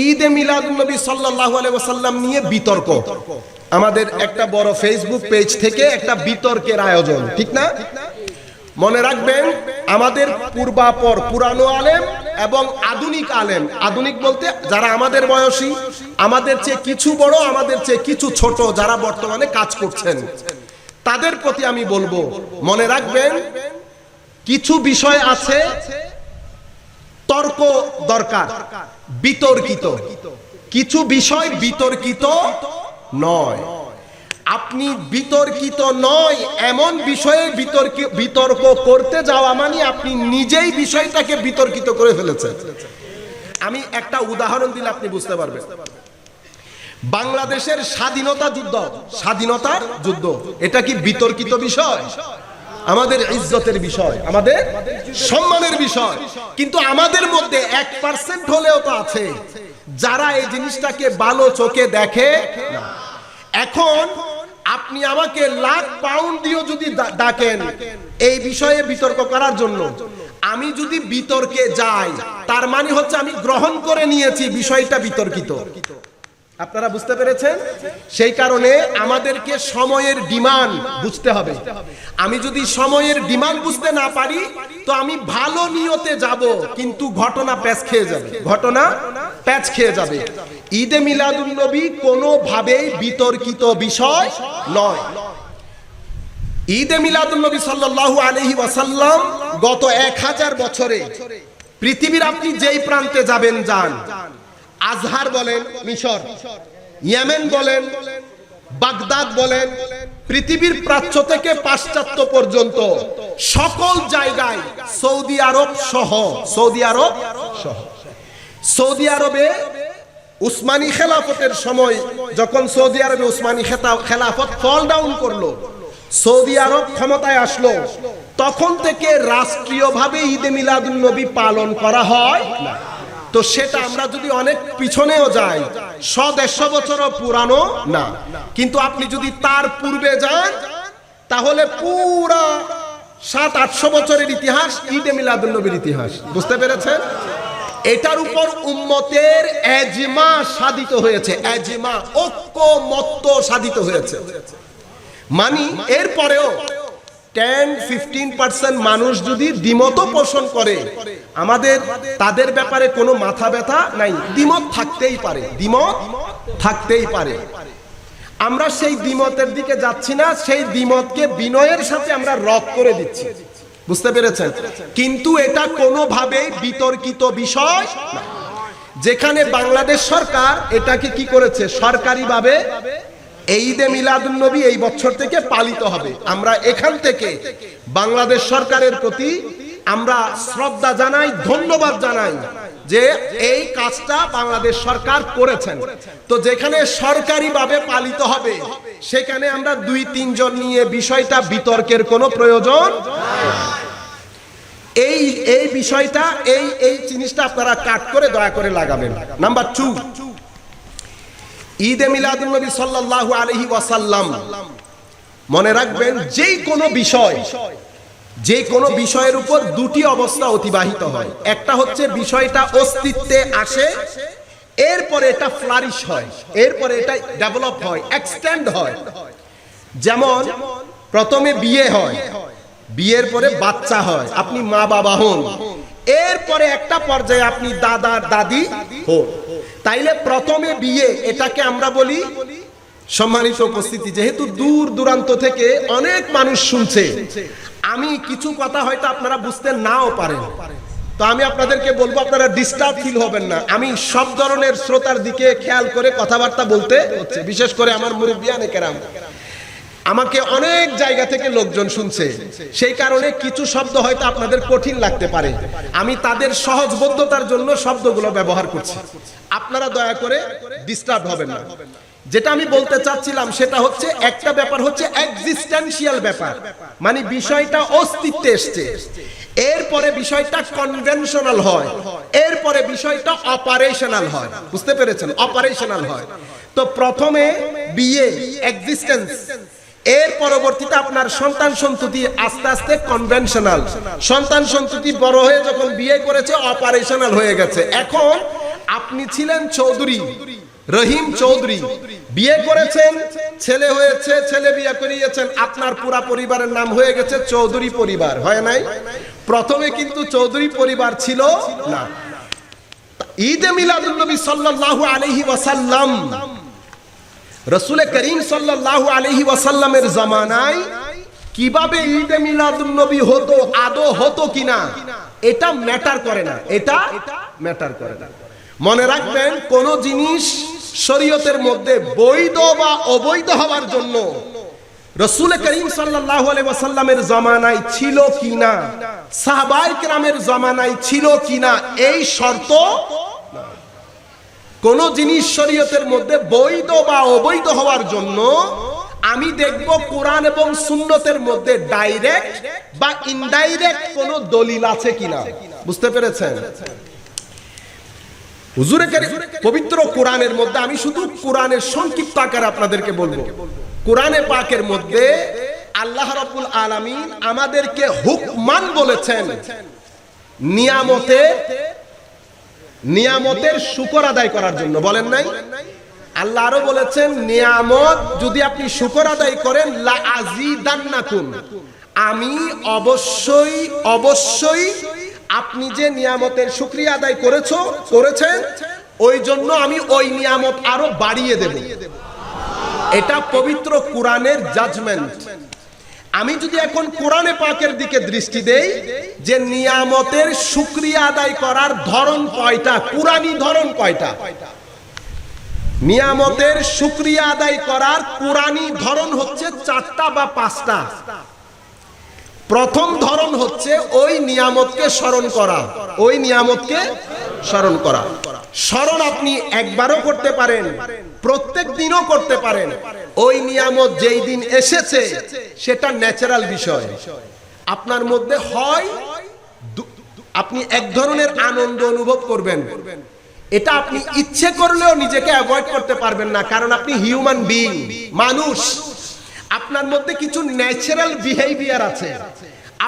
ঈদে মিলাদুন্নবী সাল্লাল্লাহু আলাইহি ওয়াসাল্লাম নিয়ে বিতর্ক। আমাদের একটা বড় ফেসবুক পেজ থেকে একটা বিতর্কের আয়োজন, ঠিক না? মনে রাখবেন, আমাদের পূর্বাপর পুরানো আলেম এবং আধুনিক আলেম, আধুনিক বলতে যারা আমাদের বয়সী, আমাদের চেয়ে কিছু বড়, আমাদের চেয়ে কিছু ছোট, যারা বর্তমানে কাজ করছেন, তাদের প্রতি আমি বলবো, মনে রাখবেন কিছু বিষয় আছে তর্ক দরকার, বিতর্কিত কিছু বিষয় বিতর্কিত নয়। আপনি বিতর্কিত নয় এমন বিষয়ে বিতর্ক করতে যাওয়া মানে আপনি নিজেই বিষয়টাকে বিতর্কিত করে ফেলেছেন। আমি একটা উদাহরণ দিলে আপনি বুঝতে পারবেন। বাংলাদেশের স্বাধীনতার যুদ্ধ, এটা কি বিতর্কিত বিষয়? আমাদের ইজ্জতের বিষয়, আমাদের সম্মানের বিষয়। কিন্তু আমাদের মধ্যে 1% হলেও তো আছে যারা এই জিনিসটাকে ভালো চোখে দেখে না। এখন আপনি আমাকে লাখ পাউন্ড দিয়েও যদি ডাকেন এই বিষয়ে বিতর্ক করার জন্য, আমি যদি বিতর্কে যাই তার মানে হচ্ছে আমি গ্রহণ করে নিয়েছি বিষয়টা বিতর্কিত। আপনারা বুঝতে পেরেছেন? সেই কারণে আমাদেরকে সময়ের ডিমান্ড বুঝতে হবে। আমি যদি সময়ের ডিমান্ড বুঝতে না পারি তো আমি ভালো নিয়তে যাব, কিন্তু ঘটনা প্যাচ খেয়ে যাবে। ঈদে মিলাদুন্নবী কোনোভাবেই বিতর্কিত বিষয় নয়। ঈদে মিলাদুন্নবী সাল্লাল্লাহু আলাইহি ওয়াসাল্লাম গত 1000 বছরে পৃথিবীর আপনি যেই প্রান্তে যাবেন যান, আজহার বলেন মিশর, ইয়েমেন বলেন, বাগদাদ বলেন, পৃথিবীর প্রাচ্য থেকে পাশ্চাত্য পর্যন্ত সকল জায়গায় সৌদি আরব সহ সৌদি আরবে উসমানী খেলাফতের সময় যখন সৌদি আরবে উসমানী খেলাফত ফল ডাউন করলো, সৌদি আরব ক্ষমতায় আসলো, তখন থেকে রাষ্ট্রীয়ভাবে ঈদে মিলাদুন্নবী পালন করা হয় না। তো সেটা আমরা যদি অনেক পিছনেও যাই, 100-150 বছরও পুরানো না। কিন্তু আপনি যদি তার পূর্বে যান তাহলে পুরা 700-800 বছরের ইতিহাস ঈদে মিলাদুন্নবীর ইতিহাস। বুঝতে পেরেছেন? এটার উপর উম্মতের এজমা সাধিত হয়েছে, এজমা ঐক্যমত্য সাধিত হয়েছে। মানে এরপরেও 10-15% মানুষ যদি দ্বিমত পোষণ করে, আমাদের তাদের ব্যাপারে কোনো মাথা ব্যথা নাই। দ্বিমত থাকতেই পারে। আমরা সেই দ্বিমতের দিকে যাচ্ছি না, সেই দ্বিমতকে বিনয়ের সাথে আমরা রদ করে দিচ্ছি। বুঝতে পেরেছেন? কিন্তু এটা কোনোভাবেই বিতর্কিত বিষয় না। যেখানে বাংলাদেশ সরকার এটাকে কি করেছে, সরকারিভাবে ঈদে মিলাদুন্নবী এই বছর থেকে পালিত হবে। আমরা এখান থেকে বাংলাদেশ সরকারের প্রতি আমরা শ্রদ্ধা জানাই, ধন্যবাদ জানাই যে এই কাজটা বাংলাদেশ সরকার করেছেন। তো যেখানে সরকারিভাবে পালিত হবে সেখানে আমরা 2-3 জন নিয়ে বিষয়টা বিতর্কের কোনো প্রয়োজন এই বিষয়টা এই জিনিসটা আপনারা কাট করে দয়া করে লাগাবেন। নাম্বার 2, ঈদে মিলাদুন্নবী সাল্লাল্লাহু আলাইহি ওয়াসাল্লাম, মনে রাখবেন যে কোনো বিষয়ের উপর দুটি অবস্থা অতিবাহিত হয়। একটা হচ্ছে বিষয়টা অস্তিত্বে আসে, এরপরে এটা ফ্লারিশ হয়, এরপরে এটা ডেভেলপ হয়, এক্সটেন্ড হয়। যেমন প্রথমে বিয়ে হয়, বিয়ের পরে বাচ্চা হয়, আপনি মা বাবা হন, এরপরে একটা পর্যায়ে আপনি দাদা দাদি হন। তাইলে প্রথমে বিয়ে, এটাকে আমরা বলি, সম্মানিত উপস্থিতি, যেহেতু দূর দূরান্ত থেকে অনেক মানুষ শুনছে, আমি কিছু কথা হয়তো আপনারা বুঝতে নাও পারেন, তো আমি আপনাদেরকে বলবো আপনারা ডিস্টার্ব ফিল হবেন না। আমি সব ধরনের শ্রোতার দিকে খেয়াল করে কথাবার্তা বলতে হচ্ছে, বিশেষ করে আমার মুরব্বিয়ানে কেরাম, আমাকে অনেক জায়গা থেকে লোকজন শুনছে, সেই কারণে কিছু শব্দ হয়তো আপনাদের কঠিন লাগতে পারে। আমি তাদের সহজবোধ্যতার জন্য শব্দগুলো ব্যবহার করছি, আপনারা দয়া করে ডিস্টার্ব হবেন না। যেটা আমি বলতে চাচ্ছিলাম সেটা হচ্ছে, একটা ব্যাপার হচ্ছে এক্সিস্টেন্সিয়াল ব্যাপার, মানে বিষয়টা অস্তিত্বে এসছে, এরপরে বিষয়টা কনভেনশনাল হয়, এরপরে বিষয়টা অপারেশনাল হয়। বুঝতে পেরেছেন? অপারেশনাল হয়। তো প্রথমে বিয়ে, এক্সিস্টেন্স, এর পরবর্তীতে আপনার সন্তান সন্ততি, আস্তে আস্তে কনভেনশনাল, সন্তান সন্ততি বড় হয়ে যখন বিয়ে করেছে অপারেশনাল হয়ে গেছে। এখন আপনি ছিলেন চৌধুরী রহিম চৌধুরী, বিয়ে করেছেন, ছেলে হয়েছে, ছেলে বিয়ে করিয়েছেন, আপনার পুরা পরিবারের নাম হয়ে গেছে চৌধুরী পরিবার, হয় নাই? প্রথমে কিন্তু চৌধুরী পরিবার ছিল না। ঈদে মিলাদুন নবী সাল্লাল্লাহু আলাইহি ওয়াসাল্লাম, রাসূল করিম সাল্লাল্লাহু আলাইহি ওয়াসাল্লামের জামানায় কিভাবে ঈদে মিলাদুন নবী হতো, আদৌ হতো কিনা, এটা ম্যাটার করে না, এটা ম্যাটার করে না। মনে রাখবেন, কোন জিনিস শরীয়তের মধ্যে বৈধ বা অবৈধ হওয়ার জন্য রাসূল করিম সাল্লাল্লাহু আলাইহি ওয়াসাল্লামের জামানায় ছিল কিনা, সাহাবায়ে কেরামের জামানায় ছিল কিনা, এই শর্ত কোন জিনিস শরীয়তের মধ্যে বৈধ বা অবৈধ হওয়ার জন্য আমি দেখব কোরআন এবং সুন্নতের মধ্যে ডাইরেক্ট বা ইনডাইরেক্ট কোন দলিল আছে কিনা। বুঝতে পেরেছেন? হুজুরে কারীম পবিত্র কোরআনের মধ্যে, আমি শুধু কোরআনের সংক্ষিপ্ত আকারে আপনাদেরকে বলবো, কোরআনে পাকের মধ্যে আল্লাহ রাব্বুল আলামিন আমাদেরকে হুকমান বলেছেন নিয়ামতের শুকর আদায় করার জন্য, বলেন নাই? আল্লাহ আরো বলেছেন, নিয়ামত যদি আপনি শুকর আদায় করেন, লা আজিদান্নাকুম, আমি অবশ্যই আপনি যে নিয়ামতের শুকরিয়া আদায় করেছেন, ওই জন্য আমি ওই নিয়ামত আরো বাড়িয়ে দেব। এটা পবিত্র কোরআনের জাজমেন্ট। আমি যদি এখন কোরআনে পাকের দিকে দৃষ্টি দেই, যে নিয়ামতের শুকরিয়া আদায় করার ধরন কয়টা, কুরআনী ধরন কয়টা? নিয়ামতের শুকরিয়া আদায় করার কুরআনী ধরন হচ্ছে 4টা বা 5টা। প্রথম ধরন হচ্ছে ওই নিয়ামতকে স্মরণ করা, ওই নিয়ামতকে স্মরণ করা। স্মরণ আপনি একবারও করতে পারেন, প্রত্যেক দিনও করতে পারেন। ওই নিয়ামত যেই দিন এসেছে সেটা ন্যাচারাল বিষয় আপনার মধ্যে হয়, আপনি এক ধরনের আনন্দ অনুভব করবেন। এটা আপনি ইচ্ছে করলেও নিজেকে অ্যাভয়েড করতে পারবেন না, কারণ আপনি হিউম্যান বিইং, মানুষ। আপনার মধ্যে কিছু ন্যাচারাল বিহেভিয়ার আছে,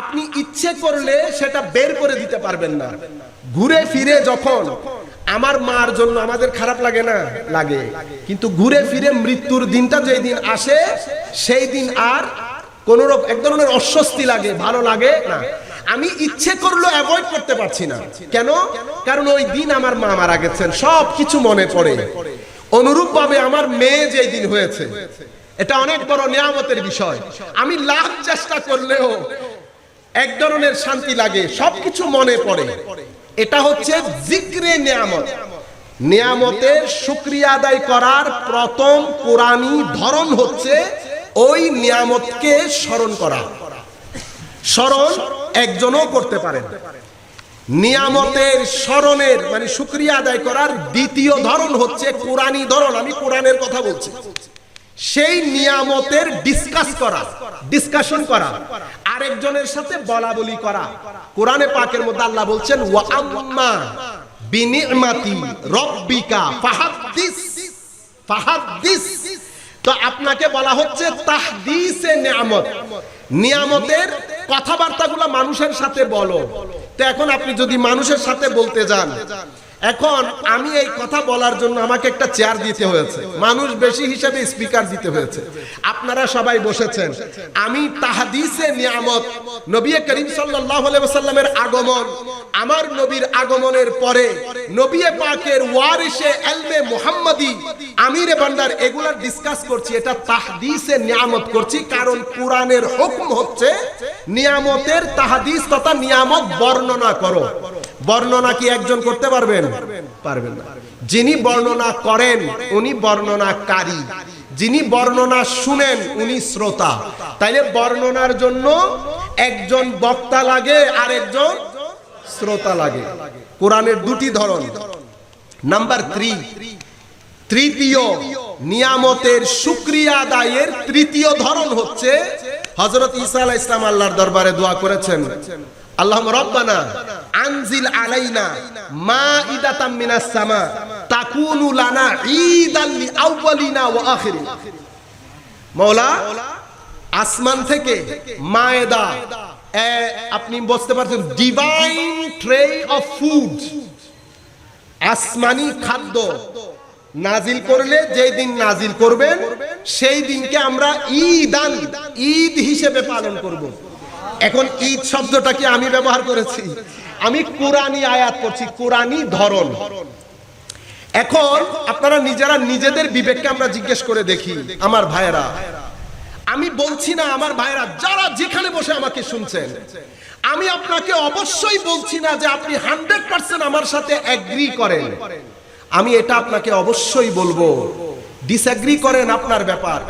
আপনি ইচ্ছে করলে সেটা বের করে দিতে পারবেন না। ঘুরে ফিরে যখন আমার মার জন্য আমাদের খারাপ লাগে না, লাগে, কিন্তু ঘুরে ফিরে মৃত্যুর দিনটা যেই দিন আসে, সেই দিন আর কোন রকম এক ধরনের অস্বস্তি লাগে, ভালো লাগে না। আমি ইচ্ছে করলেও অ্যাভয়েড করতে পারছি না। কেন? কারণ ওই দিন আমার মা মারা গেছেন, সব কিছু মনে পড়ে। অনুরূপ ভাবে আমার মেয়ে যেই দিন হয়েছে, এটা অনেক বড় নিয়ামতের বিষয়। আমি লাখ চেষ্টা করলেও এক ধরনের শান্তি লাগে, সবকিছু মনে পড়ে। এটা হচ্ছে জিক্রে নিয়ামত। নিয়ামতের শুকরিয়া আদায় করার প্রথম কোরআনী ধরন হচ্ছে ওই নিয়ামতকে স্মরণ করা। স্মরণ একজনও করতে পারেন। নিয়ামতের স্মরণের মানে শুকরিয়া আদায় করার দ্বিতীয় ধরন হচ্ছে কোরআনী ধরন। আমি কোরআনের কথা বলছি। সেই নিয়ামতের ডিসকাশন করা, আরেকজনের সাথে বলা বলি করা। কোরআনে পাকের মধ্যে আল্লাহ বলছেন, ওয়া আম্মা বিনিমাতি রব্বিকা ফাহাদ্দিস। তো আপনাকে বলা হচ্ছে তাহদিসে নিয়ামত, নিয়ামতের কথাবার্তাগুলো মানুষের সাথে বলো। তো এখন আপনি যদি মানুষের সাথে বলতে যান, এখন আমি এই কথা বলার জন্য আমাকে একটা চেয়ার দিতে হয়েছে, মানুষ বেশি হিসেবে স্পিকার দিতে হয়েছে, আপনারা সবাই বসেছেন। আমি তাহদিসে নিয়ামত, নবী করিম সাল্লাল্লাহু আলাইহি ওয়াসাল্লামের আগমন, আমার নবীর আগমনের পরে নবী পাকের ওয়ারিসে ইলমে মুহাম্মাদি আমিরে বান্দার এগুলা ডিসকাস করছি। এটা তাহদিসে নিয়ামত করছি, কারণ কোরআনের হুকুম হচ্ছে নিয়ামতের তাহদিস তথা নিয়ামত বর্ণনা করো। বর্ণনা কি একজন করতে পারবেন? পারবেন না। যিনি বর্ণনা করেন উনি বর্ণনাকারী, যিনি বর্ণনা শুনেন উনি শ্রোতা। তাইলে বর্ণনার জন্য একজন বক্তা লাগে আর একজন শ্রোতা লাগে। কোরআনের দুটি ধরন। নাম্বার 3, তৃতীয় নিয়ামতের শুকরিয়া আদায়ের তৃতীয় ধরন হচ্ছে, হযরত ঈসা আলাইহিস সালাম আল্লাহর দরবারে দোয়া করেছেন, আল্লাহুম্মা রাব্বানা আনজিল আলাইনা মাইদাতাম মিনাস সামা তাকুনু লানা ঈদাল লিআউয়ালিনা ওয়া আখিরিনা। মাওলা আসমান থেকে মায়েদা, আপনি বুঝতে পারছেন, ডিভাইন ট্রে অফ ফুড, আসমানি খাদ্য নাজিল করলে, যেই দিন নাজিল করবেন সেই দিনকে আমরা ঈদ হিসেবে পালন করব। এখন ঈদ শব্দটা কি আমি ব্যবহার করেছি? আমি কোরআনী আয়াত পড়ছি, কোরআনী ধরন। এখন আপনারা নিজেরা নিজেদের বিবেককে আমরা জিজ্ঞেস করে দেখি। আমার ভাইয়েরা, আমি বলছি না, আমার ভাইয়েরা যারা যেখানে বসে আমাকে শুনছেন, আমি আপনাকে অবশ্যই বলছি না যে আপনি 100% আমার সাথে এগ্রি করেন। আমি এটা আপনাকে অবশ্যই বলবো, ডিসএগ্রি করেন আপনার ব্যাপার।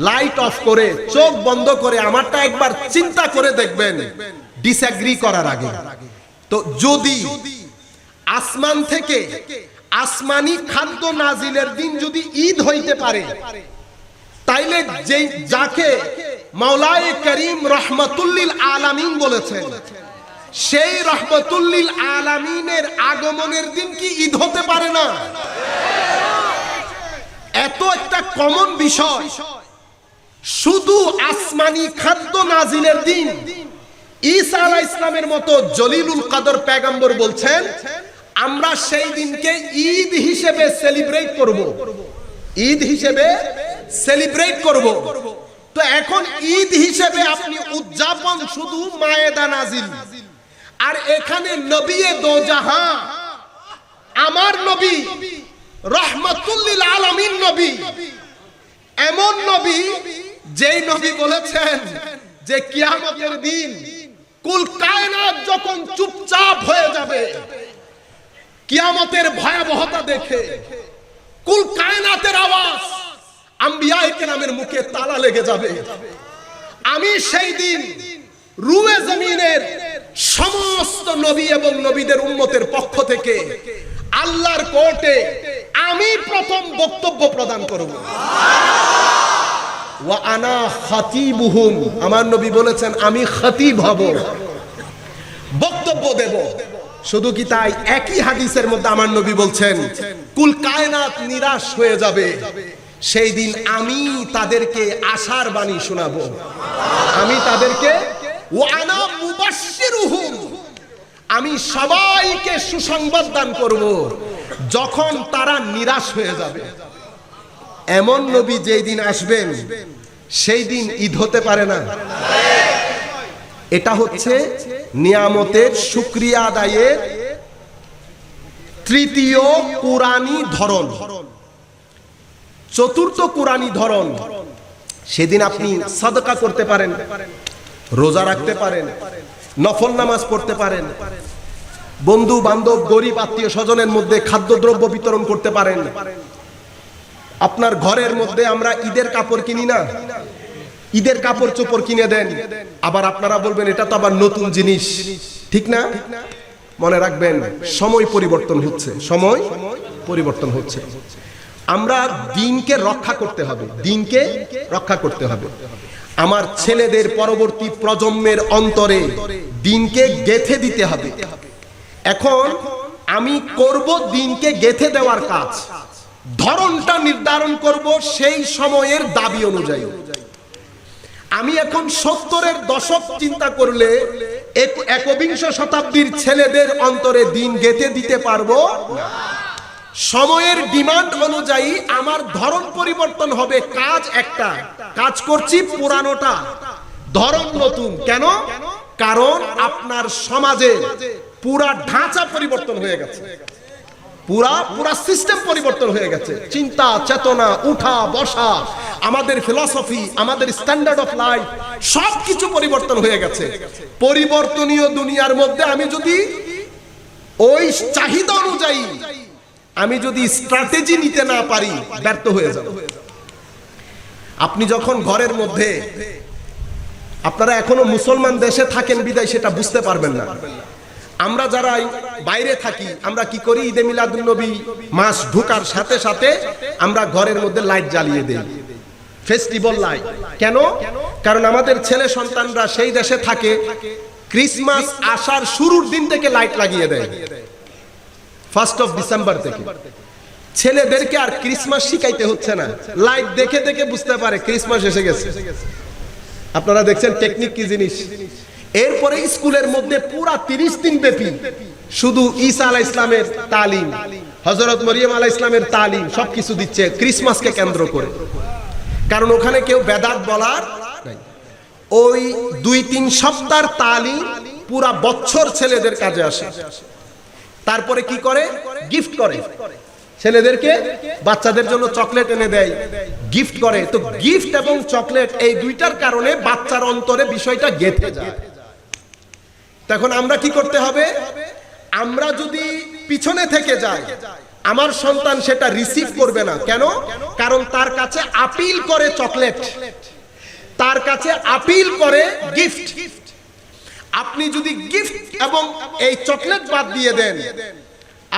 লাইট অফ করে চোখ বন্ধ করে আমারটা একবার চিন্তা করে দেখবেন ডিসএগ্রি করার আগে। তো যদি আসমান থেকে আসমানি খাদ্য নাজিলের দিন যদি ঈদ হইতে পারে, তাইলে যাকে মাওলায়ে করিম রহমাতুল্লিল আলামিন বলেছেন, সেই রহমাতুল্লিল আলামিনের আগমনের দিন কি ঈদ হতে পারে না? এত একটা কমন বিষয়, শুধু আসমানি খাদ্য নাজিলের দিন ঈসা আলাইহিস সালামের মতো জলিলুল কদর পয়গম্বর বলছেন আমরা সেই দিনকে ঈদ হিসেবে সেলিব্রেট করব, ঈদ হিসেবে সেলিব্রেট করব। তো এখন ঈদ হিসেবে আপনি উদযাপন শুধু মায়েদা নাজিল, আর এখানে নবিয়ে দো জাহান আমার নবী রহমাতুল্লিল আলামিন নবী, এমন নবী যেই নবী বলেছেন যে কিয়ামতের দিন কুল কায়নাত যখন চুপচাপ হয়ে যাবে, কিয়ামতের ভয়াবহতা দেখে কুল কায়নাতের আওয়াজ আম্বিয়ায়ে কেরামের মুখে তালা লেগে যাবে, আমি সেই দিন রুয়ে জমিনের সমস্ত নবী এবং নবীদের উম্মতের পক্ষ থেকে আল্লাহর কোর্টে আমি প্রথম বক্তব্য প্রদান করব। ওয়া আনা খাতিবুহুম, আমার নবী বলেছেন আমি খতিব হব, বক্তব্য দেব। শুধু কি তাই, একই হাদিসের মধ্যে আমার নবী বলছেন কুল কায়নাত নিরাশ হয়ে যাবে, সেই দিন আমি তাদেরকে আশার বাণী শোনাবো, আমি তাদেরকে ওয়া আনা মুবাশশিরুহুম, আমি সবাইকে সুসংবাদ দান করব যখন তারা নিরাশ হয়ে যাবে। এমন নবী যেই দিন আসবেন সেই দিন ঈদ হতে পারে না। এটা হচ্ছে নিয়ামতের শুকরিয়া আদায়ের তৃতীয় কুরআনী ধরন। চতুর্থ কুরআনী ধরন, সেদিন আপনি সাদকা করতে পারেন, রোজা রাখতে পারেন, নফল নামাজ পড়তে পারেন, বন্ধু বান্ধব গরিব আত্মীয় স্বজনের মধ্যে খাদ্যদ্রব্য বিতরণ করতে পারেন। আপনার ঘরের মধ্যে আমরা ঈদের কাপড় কিনি না, ঈদের কাপড় চোপড় কিনে দেন, আবার আপনারা বলবেন এটা তো আবার নতুন জিনিস, ঠিক না? মনে রাখবেন সময় পরিবর্তন হচ্ছে, সময় পরিবর্তন হচ্ছে। আমরা দিনকে রক্ষা করতে হবে, দিনকে রক্ষা করতে হবে। আমার ছেলেদের পরবর্তী প্রজন্মের অন্তরে দিনকে গেঁথে দিতে হবে। এখন আমি করব দিনকে গেঁথে দেওয়ার কাজ, ধরনটা নির্ধারণ করব সেই সময়ের দাবি অনুযায়ী। আমি এখন 70-এর দশক চিন্তা করলে একবিংশ শতাব্দীর ছেলেদের অন্তরে দিন গেঁথে দিতে পারবো না। সময়ের ডিমান্ড অনুযায়ী আমার ধরন পরিবর্তন হবে। কাজ একটা, কাজ করছি পুরানোটা, ধরন নতুন। কেন? কারণ আপনার সমাজে পুরা ঢাঁচা পরিবর্তন হয়ে গেছে, পুরা সিস্টেম পরিবর্তন হয়ে গেছে। চিন্তা চেতনা, উঠা বসা, আমাদের ফিলসফি, আমাদের স্ট্যান্ডার্ড অফ লাইফ সবকিছু পরিবর্তন হয়ে গেছে। পরিবর্তনীয় দুনিয়ার মধ্যে আমি যদি ওই চাহিদা অনুযায়ী আমি যদি স্ট্র্যাটেজি নিতে না পারি, ব্যর্থ হয়ে যাব। আপনি যখন ঘরের মধ্যে, আপনারা এখনো মুসলমান দেশে থাকেন বিদায় সেটা বুঝতে পারবেন না। আমরা যারা বাইরে থাকি আমরা কি করি, ঈদে মিলাদুন নবী মাস ঢোকার সাথে সাথে আমরা ঘরের মধ্যে লাইট জ্বালিয়ে দেই, ফেস্টিভ্যাল লাইট। কেন? কারণ আমাদের ছেলে সন্তানরা সেই দেশে থাকে, ক্রিসমাস আসার শুরুর দিন থেকে লাইট লাগিয়ে দেয়, 1 ডিসেম্বর থেকে। ছেলেদেরকে আর ক্রিসমাস শিখাইতে হচ্ছে না, লাইট দেখে দেখে বুঝতে পারে ক্রিসমাস এসে গেছে। আপনারা দেখছেন টেকনিক কি জিনিস। এরপরে স্কুলের মধ্যে পুরা 30 দিন ব্যাপী শুধু ঈসা আলাইহিস ইসলামের তালিম, হযরত মরিয়ম আলাইহিস ইসলামের তালিম সবকিছু দিচ্ছে ক্রিসমাসকে কেন্দ্র করে। কারণ ওখানে কেউ বেদাত বলার নাই। ওই 2-3 সপ্তাহের তালিম পুরা বছর ছেলেদের কাজে আসে। তারপরে কি করে? গিফট করে ছেলেদেরকে, বাচ্চাদের জন্য চকলেট এনে দেয়, গিফট করে। তো গিফট এবং চকলেট এই দুইটার কারণে বাচ্চার অন্তরে বিষয়টা গেঁথে যায়। তখন আমরা কি করতে হবে? আমরা যদি পিছনে থেকে যাই, আমার সন্তান সেটা রিসিভ করবে না। কেন? কারণ তার কাছে আপিল করে চকলেট, তার কাছে আপিল করে গিফট। আপনি যদি গিফট এবং এই চকলেট বাদ দিয়ে দেন,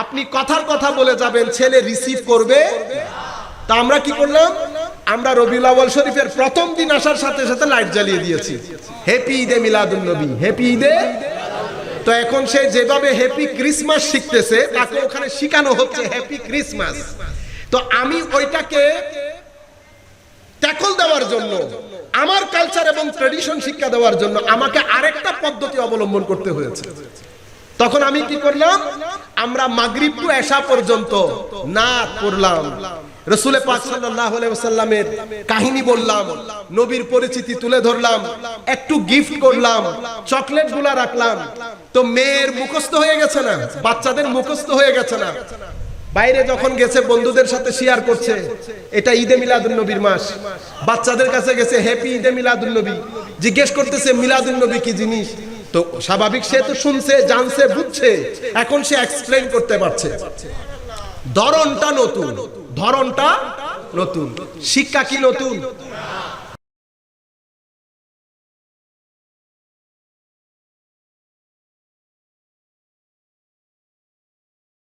আপনি কথার কথা বলে যাবেন, ছেলে রিসিভ করবে। তা আমরা কি করলাম? আমরা রবিউল আউয়াল শরীফের প্রথম দিন আসার সাথে সাথে লাইট জ্বালিয়ে দিয়েছি, হ্যাপি ঈদে মিলাদুন নবী, হ্যাপি ঈদে। তো এখন সে যেভাবে হ্যাপি ক্রিসমাস শিখতেছে, তাকে ওখানে শেখানো হচ্ছে হ্যাপি ক্রিসমাস। তো আমি ওইটাকে ট্যাকল দেওয়ার জন্য, আমার কালচার এবং ট্র্যাডিশন শিক্ষা দেওয়ার জন্য আমাকে আরেকটা পদ্ধতি অবলম্বন করতে হয়েছে। তখন আমি কি করলাম? আমরা মাগরিব টু এশা পর্যন্ত নাত পড়লাম, রাসূল পাক সাল্লাল্লাহু আলাইহি ওয়াসাল্লামের কাহিনী বললাম, নবীর পরিচিতি তুলে ধরলাম, একটু গিফট করলাম, চকলেটগুলা রাখলাম। তো মেয়ের মুখস্থ হয়ে গেছে না, বাচ্চাদের মুখস্থ হয়ে গেছে না। বাইরে যখন গেছে বন্ধুদের সাথে শেয়ার করছে, এটা ঈদে মিলাদুন নবীর মাস। বাচ্চাদের কাছে গেছে হ্যাপি ঈদে মিলাদুন নবী, জিজ্ঞেস করতেছে মিলাদুন নবী কি জিনিস। তো স্বাভাবিক, সে তো শুনছে, জানছে, বুঝছে, এখন সে এক্সপ্লেইন করতে পারছে। ধরনটা নতুন, ধরনটা নতুন, শিক্ষা কি নতুন?